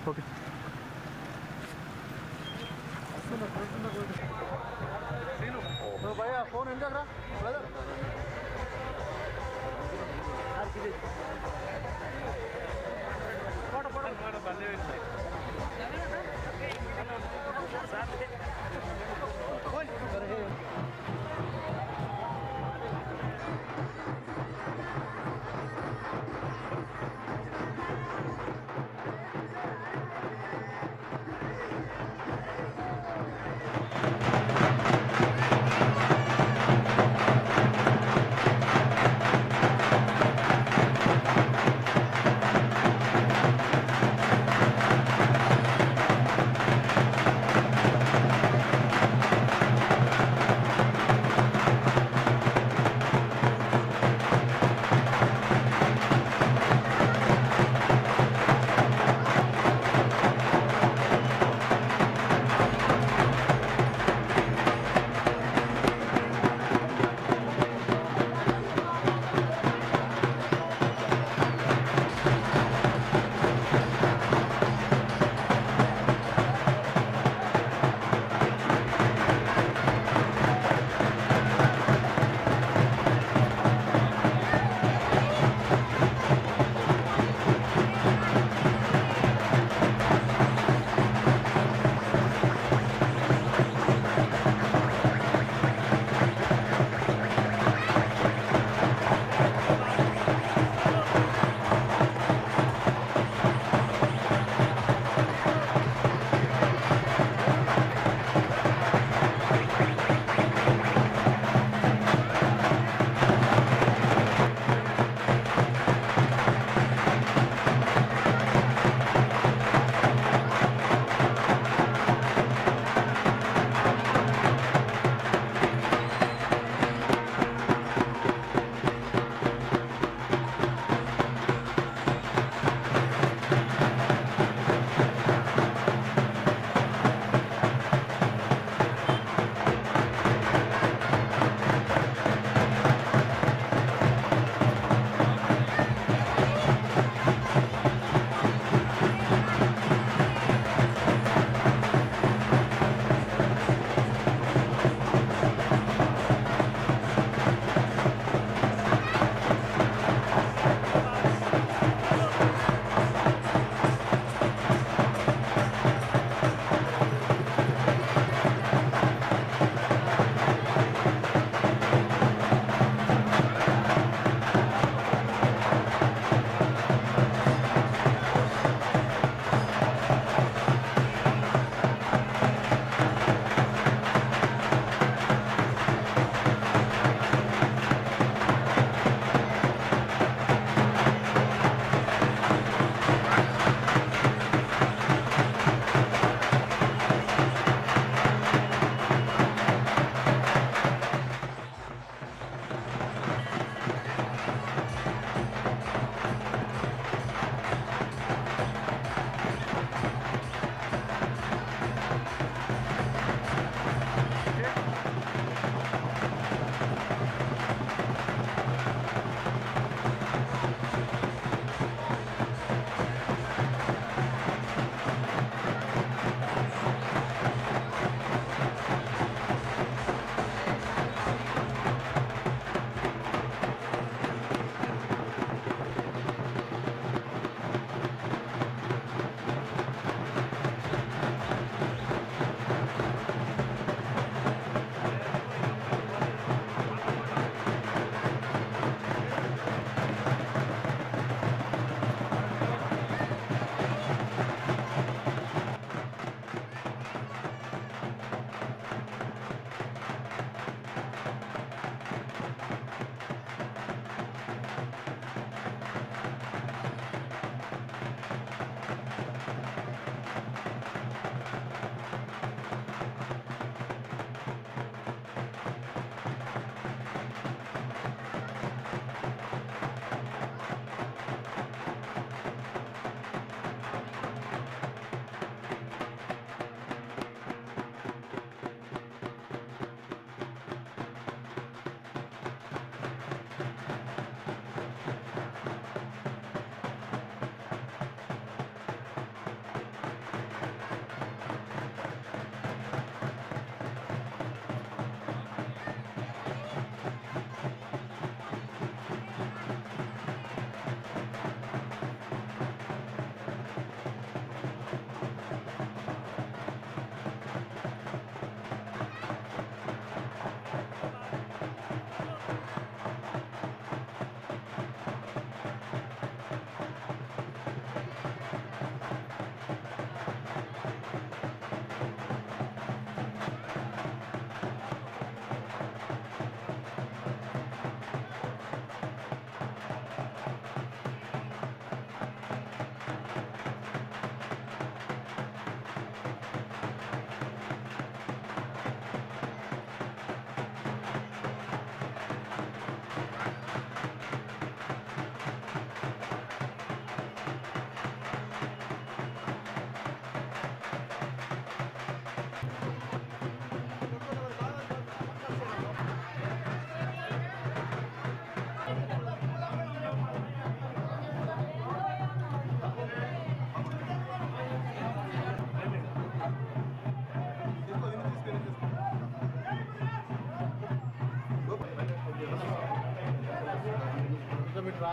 Okay भैया phone इंजा करा brother photo photo photo बल्ले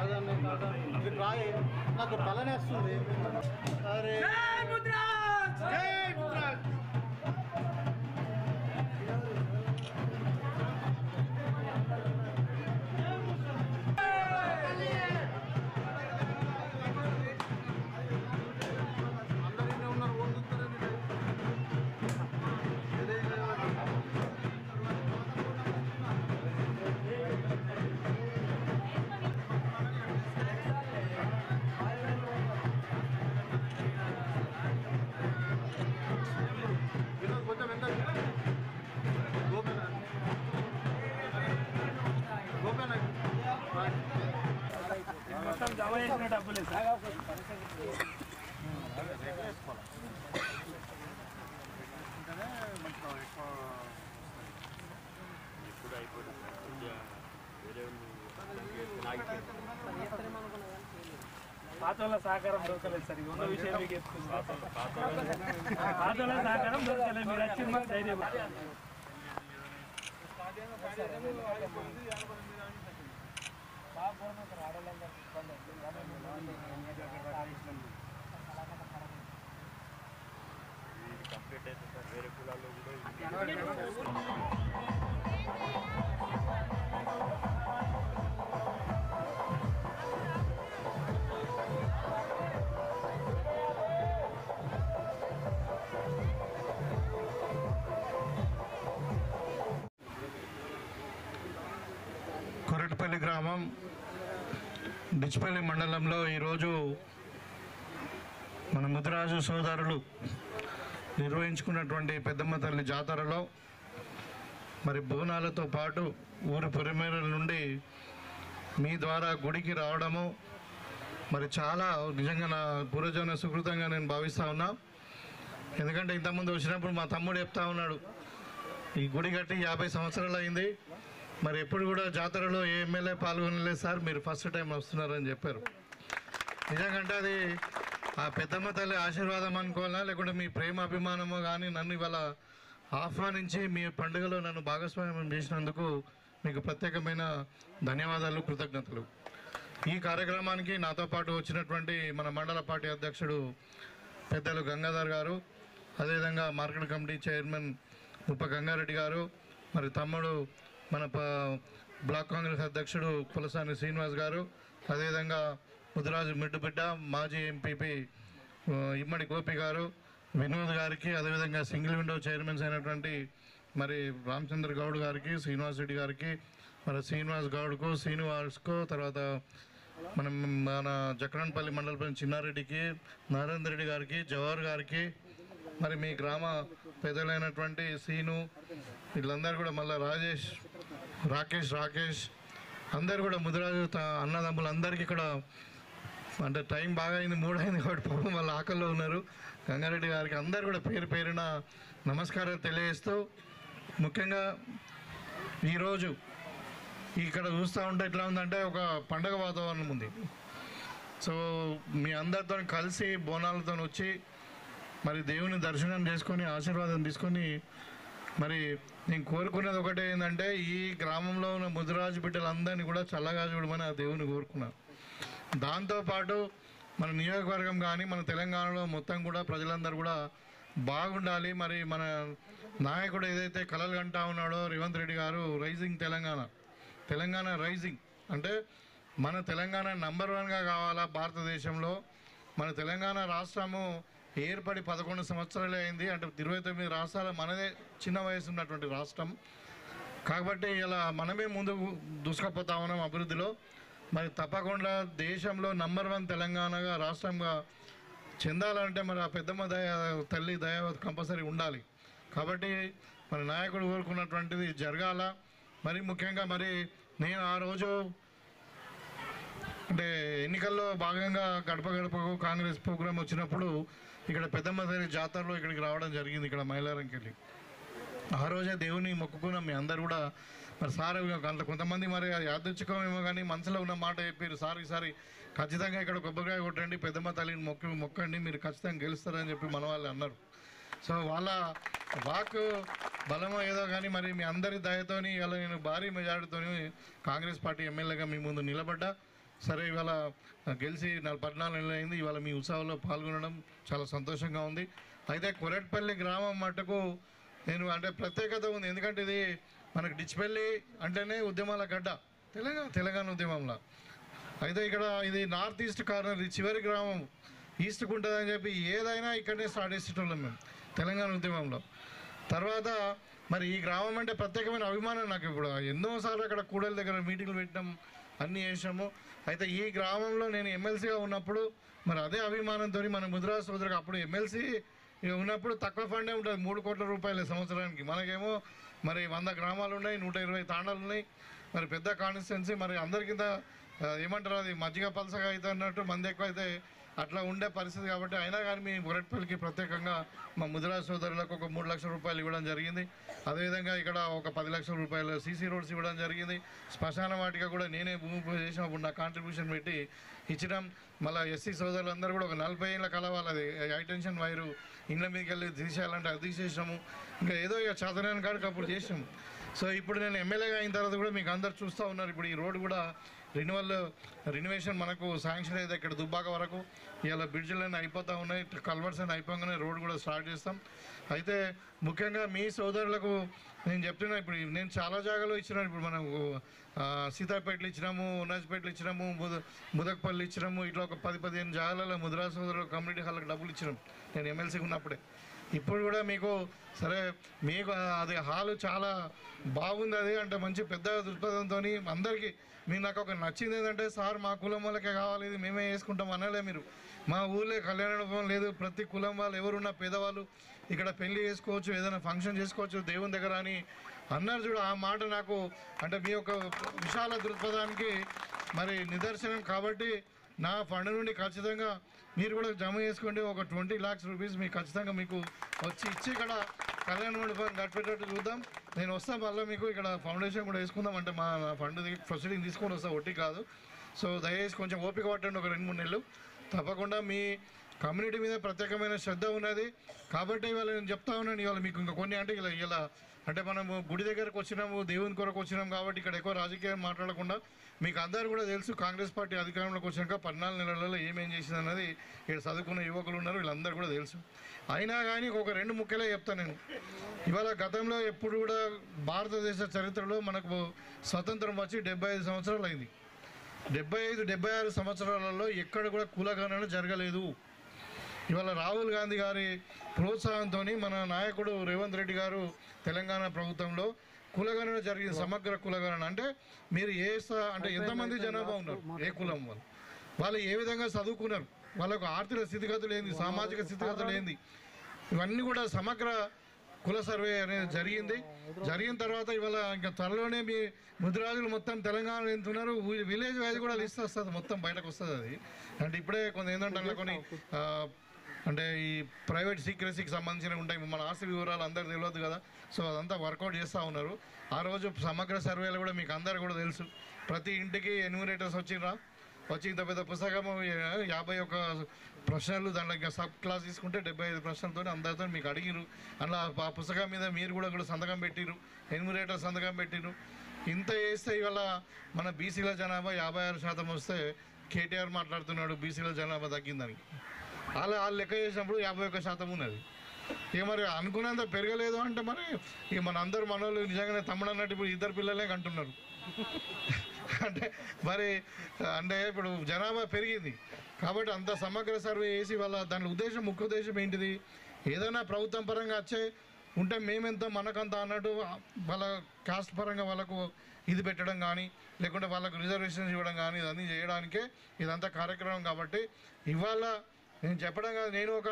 కాదని ఇది రాయి నాకు తలనేస్తుంది. అరే జై ముద్రాజ్. మొత్తం జమ చేసిన డబ్బులు పాత వాళ్ళ సహకారం దొరకలేదు సార్. ఉన్న విషయం మీకు చెప్తున్నాను. పాత వాళ్ళ సహకారం దొరకలేదు. మీరు వచ్చింది మాకు ధైర్యం. కంప్లీట్ అయితే సార్ వేరే కులాల్లో కూడా కొరటపల్లి గ్రామం డిచ్పల్లి మండలంలో ఈరోజు మన ముదిరాజు సోదరులు నిర్వహించుకున్నటువంటి పెద్దమ్మ తల్లి జాతరలో మరి బోనాలతో పాటు ఊరి పొరిమేరల నుండి మీ ద్వారా గుడికి రావడము మరి చాలా నిజంగా నా పూర్వజన్మ సుకృతంగా నేను భావిస్తూ ఉన్నా. ఎందుకంటే ఇంతకుముందు వచ్చినప్పుడు మా తమ్ముడు చెప్తా ఉన్నాడు, ఈ గుడి కట్టి 50 సంవత్సరాలు అయింది, మరి ఎప్పుడు కూడా జాతరలో ఏ ఎమ్మెల్యే పాల్గొనలేదు సార్, మీరు ఫస్ట్ టైం వస్తున్నారని చెప్పారు. నిజంగా అది ఆ పెద్దమ్మ తల్లి ఆశీర్వాదం అనుకోవాలా, లేకుంటే మీ ప్రేమ అభిమానమో కానీ నన్ను ఇవాళ ఆహ్వానించి మీ పండుగలో నన్ను భాగస్వామ్యం చేసినందుకు మీకు ప్రత్యేకమైన ధన్యవాదాలు, కృతజ్ఞతలు. ఈ కార్యక్రమానికి నాతో పాటు వచ్చినటువంటి మన మండల పార్టీ అధ్యక్షుడు పెద్దలు గంగాధర్ గారు, అదేవిధంగా మార్కెట్ కమిటీ చైర్మన్ ముప్ప గంగారెడ్డి గారు, మరి తమ్ముడు మన బ్లాక్ కాంగ్రెస్ అధ్యక్షుడు పులసాని శ్రీనివాస్ గారు, అదేవిధంగా ముదిరాజు మిడ్డుబిడ్డ మాజీ ఎంపీపీ ఇమ్మడి గోపి గారు, వినోద్ గారికి, అదేవిధంగా సింగిల్ విండో చైర్మన్స్ అయినటువంటి మరి రామచంద్ర గౌడ్ గారికి, శ్రీనివాస్ రెడ్డి గారికి, మరి శ్రీనివాస్ గౌడ్కు, శ్రీనివాస్కు, తర్వాత మన జక్రన్పల్లి మండలపల్లి చిన్నారెడ్డికి, నరేందర్ రెడ్డి గారికి, జవహర్ గారికి, మరి మీ గ్రామ పెద్దలైనటువంటి సీను, వీళ్ళందరూ కూడా మళ్ళీ రాకేష్ అందరు కూడా ముదిరాజు అన్నదమ్ములందరికీ కూడా అంటే టైం బాగా అయింది, 3 అయింది కాబట్టి పాపం వాళ్ళ ఆకల్లో ఉన్నారు. గంగారెడ్డి గారికి అందరు కూడా పేరు పేరున నమస్కారాలు తెలియజేస్తూ, ముఖ్యంగా ఈరోజు ఇక్కడ చూస్తూ ఉంటే ఎట్లా ఉందంటే ఒక పండగ వాతావరణం ఉంది. సో మీ అందరితో కలిసి బోనాలతో వచ్చి మరి దేవుని దర్శనం చేసుకొని ఆశీర్వాదం తీసుకొని, మరి నేను కోరుకున్నది ఒకటే ఏంటంటే ఈ గ్రామంలో ఉన్న ముదిరాజు బిడ్డలందరినీ కూడా చల్లగా చూడమని ఆ దేవుని కోరుకున్నాను. దాంతోపాటు మన నియోజకవర్గం కానీ మన తెలంగాణలో మొత్తం కూడా ప్రజలందరూ కూడా బాగుండాలి. మరి మన నాయకుడు ఏదైతే కలలు కంటా ఉన్నాడో రేవంత్ రెడ్డి గారు, రైజింగ్ తెలంగాణ రైజింగ్ అంటే మన తెలంగాణ నంబర్ 1గా కావాలా భారతదేశంలో. మన తెలంగాణ రాష్ట్రము ఏర్పడి 11 సంవత్సరాలే అయింది, అంటే 29 రాష్ట్రాలు మనదే చిన్న వయసు ఉన్నటువంటి రాష్ట్రం కాబట్టి ఇలా మనమే ముందుకు దూసుకుపోతా ఉన్నాం అభివృద్ధిలో. మరి తప్పకుండా దేశంలో నంబర్ 1 తెలంగాణగా రాష్ట్రంగా చెందాలంటే మరి ఆ పెద్దమ్మ తల్లి దయ కంపల్సరీ ఉండాలి. కాబట్టి మరి నాయకుడు కోరుకున్నటువంటిది జరగాల. మరి ముఖ్యంగా మరి నేను ఆ రోజు అంటే ఎన్నికల్లో భాగంగా గడప గడపకు కాంగ్రెస్ ప్రోగ్రాం వచ్చినప్పుడు ఇక్కడ పెద్దమ్మ తల్లి జాతరలో ఇక్కడికి రావడం జరిగింది, ఇక్కడ మైలారంకి వెళ్ళి. ఆ రోజే దేవుని మొక్కుకున్నాం మీ అందరు కూడా. మరి సార్ అంత కొంతమంది మరి యాదృచ్ఛికమేమో కానీ మనసులో ఉన్న మాట చెప్పారు, సార్ ఈసారి ఖచ్చితంగా ఇక్కడ కొబ్బరికాయ కొట్టండి, పెద్దమ్మ తల్లిని మొక్కండి, మీరు ఖచ్చితంగా గెలుస్తారని చెప్పి మన వాళ్ళు అన్నారు. సో వాళ్ళ వాక్ బలమో ఏదో కానీ మరి మీ అందరి దయతోని ఇలా నేను భారీ మెజారిటీతో కాంగ్రెస్ పార్టీ ఎమ్మెల్యేగా మీ ముందు నిలబడ్డా. సరే ఇవాళ గెలిచి 14 నెలలు అయింది. ఇవాళ మీ ఉత్సవంలో పాల్గొనడం చాలా సంతోషంగా ఉంది. అయితే కొరట్పల్లి గ్రామం మట్టుకు నేను అంటే ప్రత్యేకత ఉంది. ఎందుకంటే ఇది మనకు డిచ్పల్లి అంటేనే ఉద్యమాల గడ్డ, తెలంగాణ ఉద్యమంలో. అయితే ఇక్కడ ఇది నార్త్ ఈస్ట్ కార్నర్, ఇది చివరి గ్రామం, ఈస్ట్కి ఉంటుందని చెప్పి ఏదైనా ఇక్కడనే స్టార్ట్ చేసేటోళ్ళం మేము తెలంగాణ ఉద్యమంలో. తర్వాత మరి ఈ గ్రామం అంటే ప్రత్యేకమైన అభిమానం నాకు. ఇప్పుడు ఎన్నోసార్లు అక్కడ కూడల దగ్గర మీటింగ్లు పెట్టినాం, అన్నీ చేసాము. అయితే ఈ గ్రామంలో నేను ఎమ్మెల్సీగా ఉన్నప్పుడు మరి అదే అభిమానంతో మన ముదిరాజ్ సోదరుగా అప్పుడు ఎమ్మెల్సీ ఉన్నప్పుడు తక్కువ ఫండే ఉంటుంది, 3 కోట్ల రూపాయలు సంవత్సరానికి. మనకేమో మరి 100 గ్రామాలు ఉన్నాయి, 120 తాండాలు ఉన్నాయి, మరి పెద్ద కాన్స్టిట్యున్సీ. మరి అందరికింత ఏమంటారు, అది మజ్జిగ పలసగా అయితే అన్నట్టు మంది ఎక్కువ అయితే అట్లా ఉండే పరిస్థితి. కాబట్టి అయినా కానీ మీ కొరట్పల్లికి ప్రత్యేకంగా మా ముదిరాజ్ సోదరులకు ఒక 3 లక్షల రూపాయలు ఇవ్వడం జరిగింది. అదేవిధంగా ఇక్కడ ఒక 10 లక్షల రూపాయలు సీసీ రోడ్స్ ఇవ్వడం జరిగింది. శ్మశాన వాటిక కూడా నేనే భూమి పూజ చేసినప్పుడు నా కాంట్రిబ్యూషన్ పెట్టి ఇచ్చినాం. మళ్ళీ ఎస్సీ సోదరులందరూ కూడా ఒక 40 ఏళ్ళ కల వాళ్ళది హైటెన్షన్ వైరు ఇండ్ల మీదకి వెళ్ళి తీసేయాలంటే అది తీసేసాము. ఇంకా ఏదో ఇక చేతనాన్ని కాడికి అప్పుడు చేసాము. సో ఇప్పుడు నేను ఎమ్మెల్యేగా అయిన తర్వాత కూడా మీకు అందరు చూస్తూ ఉన్నారు. ఇప్పుడు ఈ రోడ్డు కూడా రినోవేషన్ మనకు శాంక్షన్ అయితే ఇక్కడ దుబ్బాక వరకు ఇలా బ్రిడ్జ్లన్నీ అయిపోతూ ఉన్నాయి, కల్వర్స్ అని అయిపోగానే రోడ్ కూడా స్టార్ట్ చేస్తాం. అయితే ముఖ్యంగా మీ సోదరులకు నేను చెప్తున్నా, ఇప్పుడు నేను చాలా జాగాలో ఇచ్చినాను. ఇప్పుడు మనం సీతాపేటలు ఇచ్చినాము, ఉన్నాజ్పేటలు ఇచ్చినాము, ముదక్పల్లి ఇచ్చినాము. ఇట్లా ఒక 10-15 జాగాలలో ముదిరాజ్ సోదరులు కమ్యూనిటీ హాల్కి డబ్బులు ఇచ్చినాం నేను ఎమ్మెల్సీగా ఉన్నప్పుడే. ఇప్పుడు కూడా మీకు సరే మీకు అది హాలు చాలా బాగుంది. అది అంటే మంచి పెద్ద దృక్పథంతో అందరికీ మీకు నాకు ఒక నచ్చింది ఏంటంటే, సార్ మా కులం వాళ్ళకే కావాలి, ఇది మేమే వేసుకుంటాం అనలే మీరు. మా ఊళ్ళో కళ్యాణం లేదు, ప్రతి కులం వాళ్ళు ఎవరున్నా పేదవాళ్ళు ఇక్కడ పెళ్లి చేసుకోవచ్చు, ఏదైనా ఫంక్షన్ చేసుకోవచ్చు దేవుని దగ్గర అని అన్నారు చూడు. ఆ మాట నాకు అంటే మీ యొక్క విశాల దృక్పథానికి మరి నిదర్శనం. కాబట్టి నా ఫండ్ నుండి ఖచ్చితంగా మీరు కూడా జమ చేసుకోండి. ఒక 20 lakhs రూపీస్ మీకు ఖచ్చితంగా మీకు వచ్చి ఇచ్చి ఇక్కడ కళ్యాణ మండపం కట్టిపెట్టేట్టు చూద్దాం. నేను వస్తాం, మళ్ళీ మీకు ఇక్కడ ఫౌండేషన్ కూడా వేసుకుందాం. అంటే మా ఫండ్ ప్రొసీడింగ్ తీసుకొని వస్తాం, ఒట్టి కాదు. సో దయచేసి కొంచెం ఓపిక పట్టండి, ఒక 2-3 నెలలు. తప్పకుండా మీ కమ్యూనిటీ మీద ప్రత్యేకమైన శ్రద్ధ ఉన్నది. కాబట్టి ఇవాళ నేను చెప్తా ఉన్నాను, ఇవాళ మీకు ఇంకా కొన్ని అంటే ఇలా అంటే మనము గుడి దగ్గరకు వచ్చినాము, దేవుని కొరకు వచ్చినాం. కాబట్టి ఇక్కడ ఎక్కువ రాజకీయం మాట్లాడకుండా మీకు అందరూ కూడా తెలుసు, కాంగ్రెస్ పార్టీ అధికారంలోకి వచ్చాక 14 నెలలలో ఏమేం చేసింది అన్నది ఇక్కడ చదువుకున్న యువకులు ఉన్నారు, వీళ్ళందరూ కూడా తెలుసు. అయినా కానీ ఒక 2 ముఖ్యలే చెప్తాను నేను. ఇవాళ గతంలో ఎప్పుడు కూడా భారతదేశ చరిత్రలో మనకు స్వతంత్రం వచ్చి 75 సంవత్సరాలు అయింది. 75-76 సంవత్సరాలలో ఎక్కడ కూడా కులగణన జరగలేదు. ఇవాళ రాహుల్ గాంధీ గారి ప్రోత్సాహంతో మన నాయకుడు రేవంత్ రెడ్డి గారు తెలంగాణ ప్రభుత్వంలో కులగణన జరిగింది, సమగ్ర కులగణన. అంటే మీరు అంటే ఎంతమంది జనాభా ఉన్నారు, ఏ కులం వాళ్ళు ఏ విధంగా చదువుకున్నారు, వాళ్ళకు ఆర్థిక స్థితిగతులు ఏంది, సామాజిక స్థితిగతులు ఏంది, ఇవన్నీ కూడా సమగ్ర కుల సర్వే అనేది జరిగిన తర్వాత ఇవాళ ఇంకా త్వరలోనే మీ ముదిరాజులు మొత్తం తెలంగాణలో ఎంతున్నారు, విలేజ్ వైజ్ కూడా లిస్ట్ వస్తుంది, మొత్తం బయటకు వస్తుంది. అది అంటే ఇప్పుడే ఏంటంటే అందులో కొన్ని అంటే ఈ ప్రైవేట్ సీక్రెసీకి సంబంధించినవి ఉంటాయి, మన ఆస్తి వివరాలు అందరు తెలియదు కదా. సో అదంతా వర్కౌట్ చేస్తూ ఉన్నారు. ఆ రోజు సమగ్ర సర్వేలు కూడా మీకు అందరు కూడా తెలుసు, ప్రతి ఇంటికి ఎన్యూమరేటర్స్ వచ్చి ఇంత పెద్ద పుస్తకము 51 ప్రశ్నలు, దాంట్లో ఇంకా సబ్ క్లాస్ తీసుకుంటే 75 ప్రశ్నలతో అందరితో మీకు అడిగిరు. అలా ఆ పుస్తకం మీద మీరు కూడా సంతకం పెట్టిరు, ఎన్యూమరేటర్ సంతకం పెట్టిరు. ఇంత చేస్తే ఇవాళ మన బీసీల జనాభా 56% వస్తే కేటీఆర్ మాట్లాడుతున్నాడు బీసీల జనాభా తగ్గిందని. వాళ్ళు లెక్క చేసినప్పుడు 51% ఉన్నది. ఇక మరి అనుకున్నంత పెరగలేదు అంటే మరి ఇక మన అందరూ మనోళ్ళు నిజంగానే తమ్ముడు అన్నట్టు ఇప్పుడు 2 పిల్లలే కంటున్నారు. అంటే మరి అంటే ఇప్పుడు జనాభా పెరిగింది కాబట్టి అంత సమగ్ర సర్వే చేసి వాళ్ళ దాని ముఖ్య ఉద్దేశం ఏంటిది, ఏదైనా ప్రభుత్వం పరంగా వచ్చే ఉంటే మేమెంతో మనకంత అన్నట్టు వాళ్ళ కాస్ట్ పరంగా వాళ్ళకు ఇది పెట్టడం కానీ లేకుంటే వాళ్ళకు రిజర్వేషన్స్ ఇవ్వడం కానీ ఇదన్నీ చేయడానికే ఇదంతా కార్యక్రమం. కాబట్టి ఇవాళ నేను చెప్పడం కాదు, నేను ఒక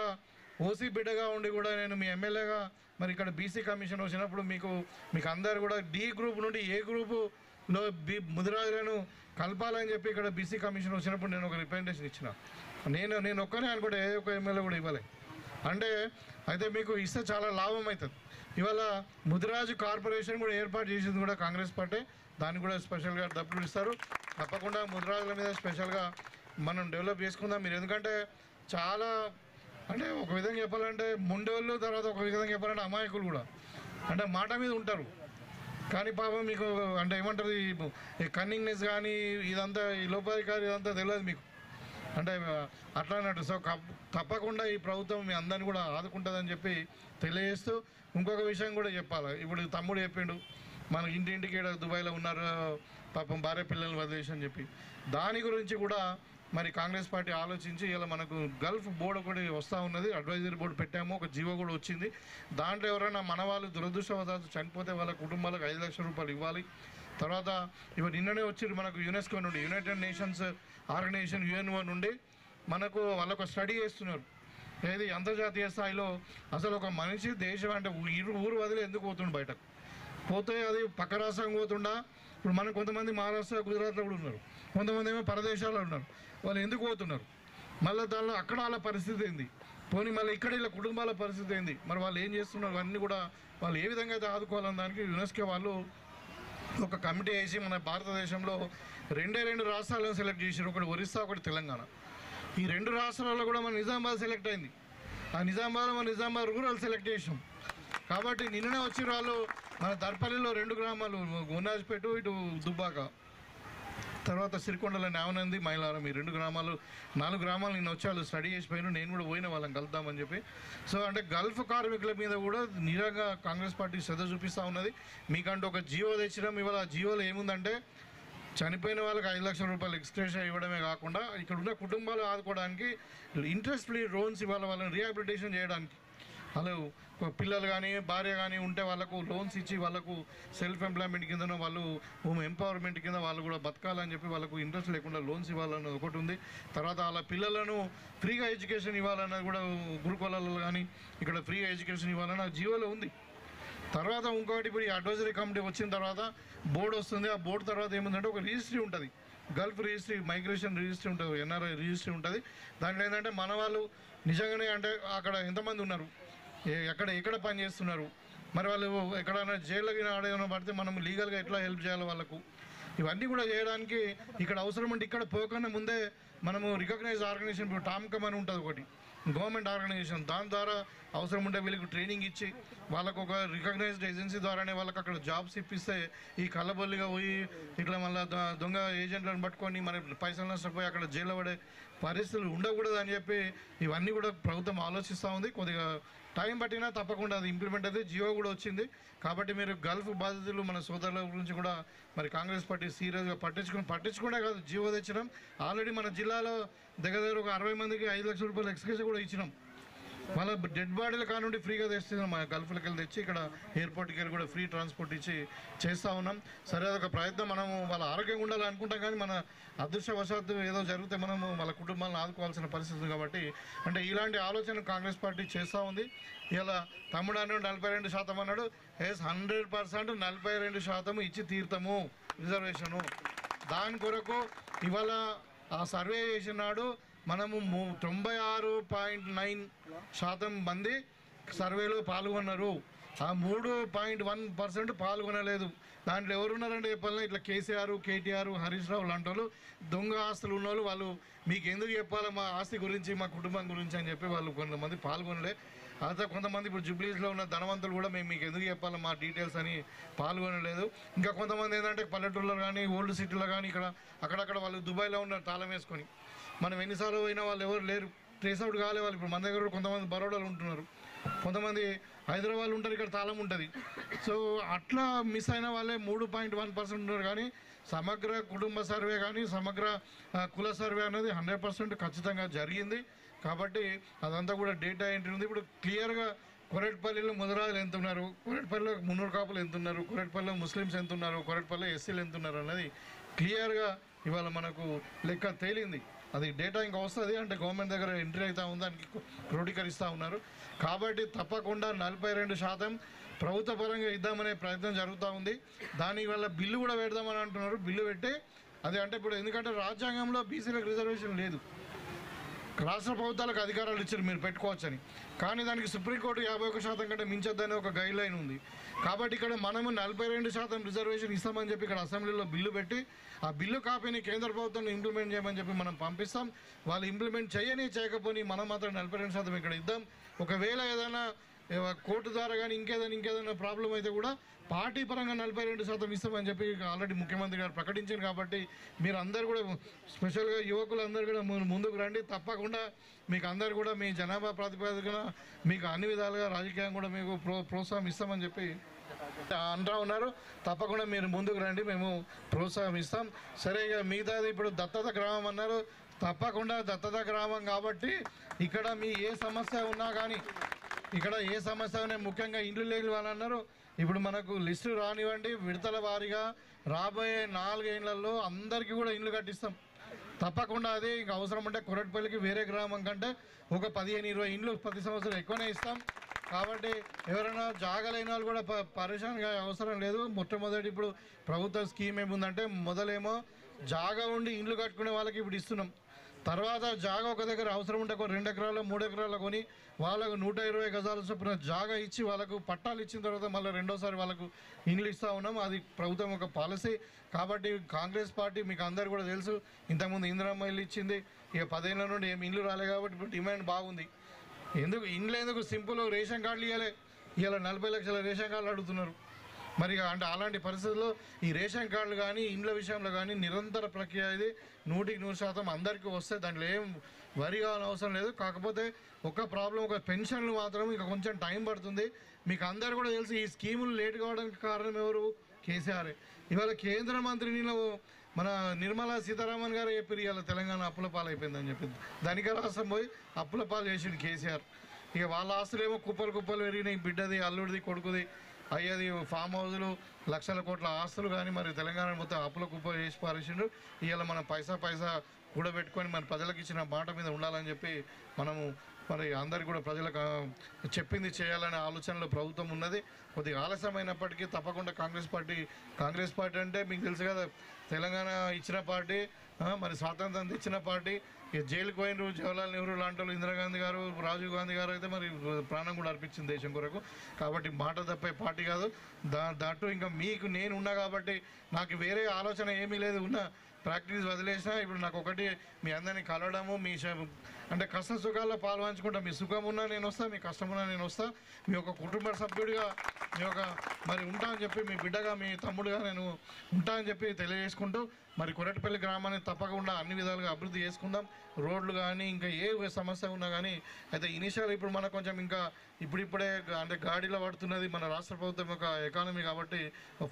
ఓసీ బిడ్డగా ఉండి కూడా నేను మీ ఎమ్మెల్యేగా మరి ఇక్కడ బీసీ కమిషన్ వచ్చినప్పుడు మీకు అందరు కూడా డి గ్రూప్ నుండి ఏ గ్రూపులో ముదిరాజులను కలపాలని చెప్పి ఇక్కడ బీసీ కమిషన్ వచ్చినప్పుడు నేను ఒక రిప్రజెంటేషన్ ఇచ్చిన. నేను ఒక్కనే అనుకుంటే ఏ ఒక్క ఎమ్మెల్యే కూడా ఇవ్వలే. అంటే అయితే మీకు ఇస్తే చాలా లాభం అవుతుంది. ఇవాళ ముదిరాజు కార్పొరేషన్ కూడా ఏర్పాటు చేసింది కూడా కాంగ్రెస్ పార్టీ, దాన్ని కూడా స్పెషల్గా డబ్బులు ఇస్తారు. తప్పకుండా ముదిరాజుల మీద స్పెషల్గా మనం డెవలప్ చేసుకుందాం. మీరు ఎందుకంటే చాలా అంటే ఒక విధంగా చెప్పాలంటే ముండోళ్ళు, తర్వాత ఒక విధంగా చెప్పాలంటే అమాయకులు కూడా అంటే మాట మీద ఉంటారు. కానీ పాపం మీకు అంటే ఏమంటారు ఈ కన్నింగ్నెస్ కానీ ఇదంతా ఈ లోపాధికారి ఇదంతా తెలియదు మీకు అంటే అట్లా అన్నట్టు. సో తప్పకుండా ఈ ప్రభుత్వం మీ అందరిని కూడా ఆదుకుంటుందని చెప్పి తెలియజేస్తూ ఇంకొక విషయం కూడా చెప్పాలి. ఇప్పుడు తమ్ముడు చెప్పిండు మన ఇంటింటికి ఇక్కడ దుబాయ్లో ఉన్నారు పాపం భార్య పిల్లల్ని వదిలేసి అని చెప్పి, దాని గురించి కూడా మరి కాంగ్రెస్ పార్టీ ఆలోచించి ఇలా మనకు గల్ఫ్ బోర్డు ఒకటి వస్తూ ఉన్నది, అడ్వైజరీ బోర్డు పెట్టాము, ఒక జీవో కూడా వచ్చింది. దాంట్లో ఎవరైనా మన వాళ్ళు దురదృష్టవశాత్తు చనిపోతే వాళ్ళ కుటుంబాలకు 5 లక్షల రూపాయలు ఇవ్వాలి. తర్వాత ఇవి నిన్ననే వచ్చి మనకు యునెస్కో నుండి యునైటెడ్ నేషన్స్ ఆర్గనైజేషన్ UNO నుండి మనకు వాళ్ళొక స్టడీ చేస్తున్నారు. ఏది అంతర్జాతీయ స్థాయిలో అసలు ఒక మనిషి దేశం అంటే ఊరు వదిలి ఎందుకు పోతుండు బయటకు పోతే అది పక్క రాష్ట్రం పోతుండా. ఇప్పుడు మనకు కొంతమంది మహారాష్ట్ర గుజరాత్లో కూడా ఉన్నారు, కొంతమంది ఏమో పరదేశాల్లో ఉన్నారు. వాళ్ళు ఎందుకు పోతున్నారు, మళ్ళీ దానిలో అక్కడ వాళ్ళ పరిస్థితి ఏంది, పోనీ మళ్ళీ ఇక్కడ ఇలా కుటుంబాల పరిస్థితి ఏంది, మరి వాళ్ళు ఏం చేస్తున్నారు, అన్నీ కూడా వాళ్ళు ఏ విధంగా అయితే ఆదుకోవాలని దానికి యునెస్కో వాళ్ళు ఒక కమిటీ వేసి మన భారతదేశంలో 2 రాష్ట్రాలను సెలెక్ట్ చేశారు, ఒకటి ఒరిస్సా ఒకటి తెలంగాణ. ఈ 2 రాష్ట్రాల్లో కూడా మన నిజామాబాద్ సెలెక్ట్ అయింది. ఆ నిజామాబాద్ రూరల్ సెలెక్ట్ చేసాం. కాబట్టి నిన్ననే వచ్చిన వాళ్ళు మన దర్పల్లిలో 2 గ్రామాలు గోనాజ్పేట ఇటు దుబ్బాక తర్వాత సిరికొండల నావనంది మైలారం ఈ 2 గ్రామాలు 4 గ్రామాలు నిన్న వచ్చి వాళ్ళు స్టడీ చేసిపోయినారు. నేను కూడా పోయిన వాళ్ళని కలుద్దామని చెప్పి. సో అంటే గల్ఫ్ కార్మికుల మీద కూడా నిజంగా కాంగ్రెస్ పార్టీ శ్రద్ధ చూపిస్తూ ఉన్నది. మీకంటూ ఒక జీవో తెచ్చినాం. ఇవాళ ఆ జీవోలో ఏముందంటే చనిపోయిన వాళ్ళకి 5 లక్షల రూపాయలు ఎక్స్ట్రేషన్ ఇవ్వడమే కాకుండా ఇక్కడ ఉన్న కుటుంబాలు ఆదుకోవడానికి ఇంట్రెస్ట్ ఫ్రీ లోన్స్ ఇవ్వాలి, వాళ్ళని రీహాబిలిటేషన్ చేయడానికి. వాళ్ళు పిల్లలు కానీ భార్య కానీ ఉంటే వాళ్ళకు లోన్స్ ఇచ్చి వాళ్ళకు సెల్ఫ్ ఎంప్లాయ్మెంట్ కిందనో వాళ్ళు ఎంపవర్మెంట్ కింద వాళ్ళు కూడా బతకాలని చెప్పి వాళ్ళకు ఇంట్రెస్ట్ లేకుండా లోన్స్ ఇవ్వాలన్నది ఒకటి ఉంది. తర్వాత వాళ్ళ పిల్లలను ఫ్రీగా ఎడ్యుకేషన్ ఇవ్వాలన్నది కూడా గురుకులాలలో కానీ ఇక్కడ ఫ్రీగా ఎడ్యుకేషన్ ఇవ్వాలని ఆ జీవోలో ఉంది. తర్వాత ఇంకొకటి ఇప్పుడు ఈ అడ్వైజరీ కమిటీ వచ్చిన తర్వాత బోర్డు వస్తుంది. ఆ బోర్డు తర్వాత ఏముందంటే ఒక రిజిస్ట్రీ ఉంటుంది, గల్ఫ్ రిజిస్ట్రీ, మైగ్రేషన్ రిజిస్ట్రీ ఉంటుంది, NRI రిజిస్ట్రీ ఉంటుంది. దాంట్లో ఏంటంటే మన వాళ్ళు నిజంగానే అంటే అక్కడ ఎంతమంది ఉన్నారు, ఎక్కడ పని చేస్తున్నారు, మరి వాళ్ళు ఎక్కడైనా జైల్లోకి ఆడేమైనా పడితే మనం లీగల్గా ఎట్లా హెల్ప్ చేయాలి వాళ్ళకు, ఇవన్నీ కూడా చేయడానికి ఇక్కడ అవసరం ఉంటే ఇక్కడ పోకన్నా ముందే మనము రికగ్నైజ్ ఆర్గనైజేషన్ ఇప్పుడు టామ్కమ్ అని ఉంటుంది ఒకటి గవర్నమెంట్ ఆర్గనైజేషన్, దాని ద్వారా అవసరం ఉంటే వీళ్ళకి ట్రైనింగ్ ఇచ్చి వాళ్ళకు ఒక రికగ్నైజ్డ్ ఏజెన్సీ ద్వారానే వాళ్ళకి అక్కడ జాబ్స్ ఇప్పిస్తే ఈ కళ్ళబొల్లిగా పోయి ఇట్లా మళ్ళీ దొంగ ఏజెంట్లను పట్టుకొని మన పైసలు నష్టపోయి అక్కడ జైల్లో పడే పరిస్థితులు ఉండకూడదు అని చెప్పి ఇవన్నీ కూడా ప్రభుత్వం ఆలోచిస్తూ ఉంది. కొద్దిగా టైం పట్టినా తప్పకుండా అది ఇంప్లిమెంట్ అయితే జియో కూడా వచ్చింది. కాబట్టి మీరు గల్ఫ్ బాధితులు మన సోదరుల గురించి కూడా మరి కాంగ్రెస్ పార్టీ సీరియస్గా పట్టించుకునే కాదు, జియో తెచ్చినాం. ఆల్రెడీ మన జిల్లాలో దగ్గర ఒక 60 మందికి 5 లక్షల రూపాయలు ఎక్స్గ్రేషన్ కూడా ఇచ్చినాం. వాళ్ళ డెడ్ బాడీల కానుండి ఫ్రీగా తెస్తున్నాం, మన గల్ఫ్లకి వెళ్ళి తెచ్చి ఇక్కడ ఎయిర్పోర్ట్కి వెళ్ళి కూడా ఫ్రీ ట్రాన్స్పోర్ట్ ఇచ్చి చేస్తూ ఉన్నాం. సరే అదొక ప్రయత్నం, మనము వాళ్ళ ఆరోగ్యంగా ఉండాలని అనుకుంటాం కానీ మన అదృష్టవశాత్తు ఏదో జరిగితే మనము వాళ్ళ కుటుంబాలను ఆదుకోవాల్సిన పరిస్థితి కాబట్టి అంటే ఇలాంటి ఆలోచన కాంగ్రెస్ పార్టీ చేస్తూ ఉంది. ఇలా తమ్ముడు అన్నాడు 42% అన్నాడు, 100% 42% ఇచ్చి తీరుతాము రిజర్వేషను. దాని కొరకు ఇవాళ ఆ సర్వే చేసిన నాడు మనము 96.9% మంది సర్వేలో పాల్గొన్నారు. ఆ 3.1% పాల్గొనలేదు. దాంట్లో ఎవరున్నారంటే చెప్పాలని ఇట్లా కేసీఆర్, KTR, హరీష్ రావు లాంటి వాళ్ళు దొంగ ఆస్తులు ఉన్నోళ్ళు. వాళ్ళు మీకు ఎందుకు చెప్పాలి మా ఆస్తి గురించి, మా కుటుంబం గురించి అని చెప్పి వాళ్ళు కొంతమంది పాల్గొనలే. అదే కొంతమంది ఇప్పుడు జూబ్లీస్లో ఉన్న ధనవంతులు కూడా మేము మీకు ఎందుకు చెప్పాలి మా డీటెయిల్స్ అని పాల్గొనలేదు. ఇంకా కొంతమంది ఏంటంటే పల్లెటూళ్ళలో కానీ ఓల్డ్ సిటీలో కానీ ఇక్కడ అక్కడక్కడ వాళ్ళు దుబాయ్లో ఉన్నారు తాళం వేసుకొని. మనం ఎన్నిసార్లు పోయినా వాళ్ళు ఎవరు లేరు, ట్రేస్ అవుట్ కాలే వాళ్ళు. ఇప్పుడు మన దగ్గర కొంతమంది బరోడాలు ఉంటున్నారు, కొంతమంది హైదరాబాద్లో ఉంటారు, ఇక్కడ తాళం ఉంటుంది. సో అట్లా మిస్ అయిన వాళ్ళే 3.1% ఉన్నారు. కానీ సమగ్ర కుటుంబ సర్వే కానీ సమగ్ర కుల సర్వే అనేది 100% ఖచ్చితంగా జరిగింది. కాబట్టి అదంతా కూడా డేటా ఎంట్రీ ఉంది. ఇప్పుడు క్లియర్గా కొరట్పల్లిలో ముదరాజులు ఎంత ఉన్నారు, కొరట్పల్లిలో మున్నూరు కాపులు ఎంత ఉన్నారు, కొరట్పల్లిలో ముస్లిమ్స్ ఎంత ఉన్నారు, కొరట్పల్లిలో ఎస్సీలు ఎంత ఉన్నారు అన్నది క్లియర్గా ఇవాళ మనకు లెక్క తేలింది. అది డేటా ఇంకా వస్తుంది అంటే గవర్నమెంట్ దగ్గర ఎంట్రీ అవుతూ ఉంది, దానికి క్రోడీకరిస్తూ ఉన్నారు. కాబట్టి తప్పకుండా 42% ప్రభుత్వ పరంగా ఇద్దామనే ప్రయత్నం జరుగుతూ ఉంది. దానివల్ల బిల్లు కూడా పెడదామని అంటున్నారు. బిల్లు పెట్టి అది అంటే ఇప్పుడు ఎందుకంటే రాజ్యాంగంలో బీసీలకు రిజర్వేషన్ లేదు, రాష్ట్ర ప్రభుత్వాలకు అధికారాలు ఇచ్చారు మీరు పెట్టుకోవచ్చని. కానీ దానికి సుప్రీంకోర్టు 51% కంటే మించొద్దని ఒక గైడ్ లైన్ ఉంది. కాబట్టి ఇక్కడ మనము 42% రిజర్వేషన్ ఇస్తామని చెప్పి ఇక్కడ అసెంబ్లీలో బిల్లు పెట్టి ఆ బిల్లు కాపీని కేంద్ర ప్రభుత్వం ఇంప్లిమెంట్ చేయమని చెప్పి మనం పంపిస్తాం. వాళ్ళు ఇంప్లిమెంట్ చేయకపోని మనం మాత్రం 42% ఇక్కడ ఇద్దాం. ఒకవేళ ఏదైనా కోర్టు ద్వారా కానీ ఇంకేదైనా ప్రాబ్లం అయితే కూడా పార్టీ పరంగా 42% ఇస్తామని చెప్పి ఆల్రెడీ ముఖ్యమంత్రి గారు ప్రకటించారు. కాబట్టి మీరు అందరు కూడా స్పెషల్గా యువకులు అందరూ కూడా ముందుకు రండి. తప్పకుండా మీకు అందరు కూడా మీ జనాభా ప్రాతిపదికన మీకు అన్ని విధాలుగా రాజకీయంగా కూడా మీకు ప్రోత్సాహం ఇస్తామని చెప్పి అంటా ఉన్నారు. తప్పకుండా మీరు ముందుకు రండి, మేము ప్రోత్సాహం ఇస్తాం. సరే, ఇక మిగతాది ఇప్పుడు దత్తత గ్రామం అన్నారు. తప్పకుండా దత్తత గ్రామం కాబట్టి ఇక్కడ మీ ఏ సమస్య ఉన్నా కానీ ఇక్కడ ఏ సమస్య ఉన్నా ముఖ్యంగా ఇండ్లు లేని వాళ్ళు అన్నారు. ఇప్పుడు మనకు లిస్టు రానివ్వండి, విడతల వారీగా రాబోయే 4 ఏళ్లలో అందరికీ కూడా ఇండ్లు కట్టిస్తాం. తప్పకుండా అది ఇంకా అవసరం ఉంటే కొరటిపల్లికి వేరే గ్రామం కంటే ఒక 15-20 ఇండ్లు ప్రతి సంవత్సరం ఎక్కువనే ఇస్తాం. కాబట్టి ఎవరైనా జాగలేని వాళ్ళు కూడా పరేషాన్గా అవసరం లేదు. మొట్టమొదటి ఇప్పుడు ప్రభుత్వ స్కీమ్ ఏముందంటే మొదలేమో జాగా ఉండి ఇండ్లు కట్టుకునే వాళ్ళకి ఇప్పుడు ఇస్తున్నాం. తర్వాత జాగా ఒక దగ్గర అవసరం ఉంటే 2 ఎకరాలు 3 ఎకరాలు కొని వాళ్ళకు 120 గజాల చొప్పున జాగా ఇచ్చి వాళ్ళకు పట్టాలు ఇచ్చిన తర్వాత మళ్ళీ రెండోసారి వాళ్ళకు ఇండ్లు ఇస్తూ ఉన్నాం. అది ప్రభుత్వం ఒక పాలసీ. కాబట్టి కాంగ్రెస్ పార్టీ మీకు అందరు కూడా తెలుసు, ఇంతకుముందు ఇందిరమ్మ ఇల్లు ఇచ్చింది. ఇక 10 ఏళ్ళ నుండి ఏమి ఇండ్లు రాలే కాబట్టి ఇప్పుడు డిమాండ్ బాగుంది. ఇండ్లు ఎందుకు సింపుల్ రేషన్ కార్డులు ఇవ్వాలి, ఇవాళ 40 లక్షల రేషన్ కార్డులు అడుగుతున్నారు. మరి అంటే అలాంటి పరిస్థితుల్లో ఈ రేషన్ కార్డులు కానీ ఇండ్ల విషయంలో కానీ నిరంతర ప్రక్రియ ఇది 100% అందరికీ వస్తే దాంట్లో ఏం వరి కావాలని అవసరం లేదు. కాకపోతే ఒక ప్రాబ్లం, ఒక పెన్షన్లు మాత్రం ఇంకా కొంచెం టైం పడుతుంది. మీకు అందరు కూడా తెలుసు ఈ స్కీములు లేట్ కావడానికి కారణం ఎవరు? కేసీఆర్. ఇవాళ కేంద్ర మంత్రిని మన నిర్మలా సీతారామన్ గారు చెప్పారు ఇవాళ తెలంగాణ అప్పుల పాలు అయిపోయిందని చెప్పింది. ధనిక రాష్ట్రం పోయి అప్పుల పాలు చేసిండు కేసీఆర్. ఇక వాళ్ళ ఆస్తులేమో కుప్పలు పెరిగినాయి. బిడ్డది, అల్లుడిది, కొడుకుది, అయ్యేది ఫామ్ హౌజులు, లక్షల కోట్ల ఆస్తులు కానీ మరి తెలంగాణ మొత్తం అప్పుల కుప్పలు చేసి పారేసిండు. ఇవాళ మనం పైసా కూడబెట్టుకొని మన ప్రజలకు ఇచ్చిన మాట మీద ఉండాలని చెప్పి మనము మరి అందరికీ కూడా ప్రజలకు చెప్పింది చేయాలనే ఆలోచనలో ప్రభుత్వం ఉన్నది. కొద్దిగా ఆలస్యమైనప్పటికీ తప్పకుండా కాంగ్రెస్ పార్టీ అంటే మీకు తెలుసు కదా, తెలంగాణ ఇచ్చిన పార్టీ, మరి స్వాతంత్రం తెచ్చిన పార్టీ. ఇక జైలుకు పోయినరు జవహర్లాల్ నెహ్రూ లాంటి వాళ్ళు, ఇందిరాగాంధీ గారు, రాజీవ్ గాంధీ గారు అయితే మరి ప్రాణం కూడా అర్పించింది దేశం కొరకు. కాబట్టి మాట తప్పే పార్టీ కాదు. దాంట్లో ఇంకా మీకు నేను ఉన్నా కాబట్టి నాకు వేరే ఆలోచన ఏమీ లేదు. ఉన్న ప్రాక్టీస్ వదిలేసినా ఇప్పుడు నాకు ఒకటి మీ అందరినీ కలవడము, మీ అంటే కష్ట సుఖాల్లో పాల్పంచుకుంటా. మీ సుఖం ఉన్నా నేను వస్తా, మీ కష్టం ఉన్నా నేను వస్తా. మీ ఒక కుటుంబ సభ్యుడిగా మీ ఒక మరి ఉంటా అని చెప్పి, మీ బిడ్డగా, మీ తమ్ముడుగా నేను ఉంటా అని చెప్పి తెలియజేసుకుంటూ మరి కొరటిపల్లి గ్రామాన్ని తప్పకుండా అన్ని విధాలుగా అభివృద్ధి చేసుకుందాం. రోడ్లు కానీ ఇంకా ఏ సమస్య ఉన్నా కానీ అయితే ఇనిషియల్ ఇప్పుడు మనకు కొంచెం ఇంకా ఇప్పుడిప్పుడే అంటే గాడిలో పడుతున్నది మన రాష్ట్ర ప్రభుత్వం యొక్క ఎకానమీ. కాబట్టి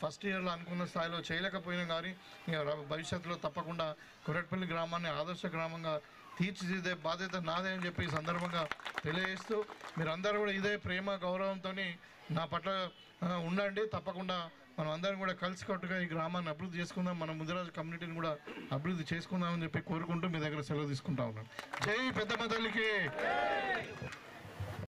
ఫస్ట్ ఇయర్లో అనుకున్న స్థాయిలో చేయలేకపోయినా కానీ ఇంకా భవిష్యత్తులో తప్పకుండా కొరటిపల్లి గ్రామాన్ని ఆదర్శ గ్రామంగా తీర్చిదిద్దే బాధ్యత నాదే అని చెప్పి ఈ సందర్భంగా తెలియజేస్తూ మీరందరూ కూడా ఇదే ప్రేమ గౌరవంతో నా పట్ల ఉండండి. తప్పకుండా మనం అందరం కూడా కలిసికట్టుగా ఈ గ్రామాన్ని అభివృద్ధి చేసుకుందాం, మన ముదిరాజు కమ్యూనిటీని కూడా అభివృద్ధి చేసుకుందామని చెప్పి కోరుకుంటూ మీ దగ్గర సెలవు తీసుకుంటా ఉన్నాను. జై పెద్దమ్మ తల్లికి.